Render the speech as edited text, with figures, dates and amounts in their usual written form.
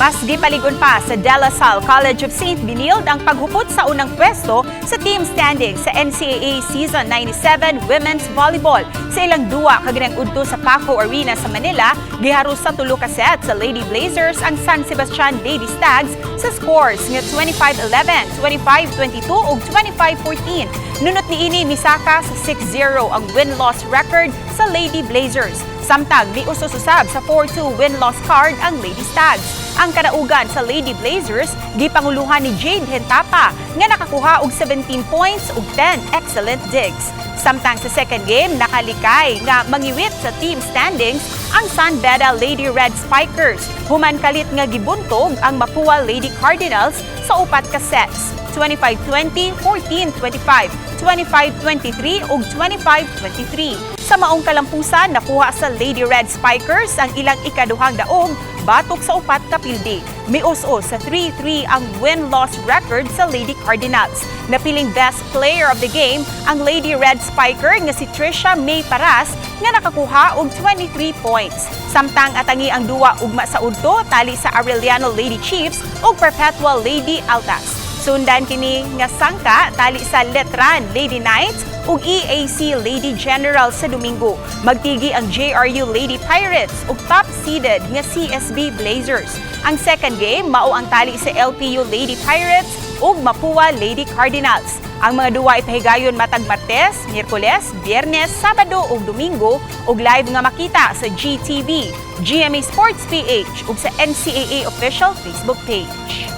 Mas gipaligon pa sa De La Salle College of St. Benilde ang paghupot sa unang pwesto sa team standing sa NCAA Season 97 Women's Volleyball. Sa ilang duwa kaginang udto sa Paco Arena sa Manila, giharos sa 3 ka set sa Lady Blazers ang San Sebastian Lady Stags sa scores nga 25-11, 25-22 ug 25-14. Nunot niini misaka sa 6-0 ang win-loss record sa Lady Blazers. Samtang ni usab sa 4-2 win-loss card ang Lady Stags. Ang kadaugan sa Lady Blazers gipanguluhan ni Jade Hentapa nga nakakuha og 17 points ug 10 excellent digs. Samtang sa second game nakalikay nga mangiwit sa team standings ang San Beda Lady Red Spikers. Human kalit nga gibuntog ang Mapua Lady Cardinals sa 4 ka sets. 25-20, 14-25, 25-23 ug 25-23. Sa maong kalampusan, nakuha sa Lady Red Spikers ang ilang ikaduhang daog batok sa 4 ka pildi. Mius-os sa 3-3 ang win-loss record sa Lady Cardinals. Napiling best player of the game ang Lady Red Spiker nga si Trisha May Paras nga nakakuha og 23 points. Samtang atangi ang duwa ugma sa udto tali sa Arellano Lady Chiefs ug Perpetual Lady Altas. Sundan kini nga sangka tali sa Letran Lady Knights ug EAC Lady General sa Domingo. Magtigi ang JRU Lady Pirates ug top-seeded nga CSB Blazers. Ang second game mao ang tali sa LPU Lady Pirates ug Mapua Lady Cardinals. Ang mga duwa ipahigayon matag Martes, Miyerkules, Biyernes, Sabado ug Domingo ug live nga makita sa GTV, GMA Sports PH ug sa NCAA official Facebook page.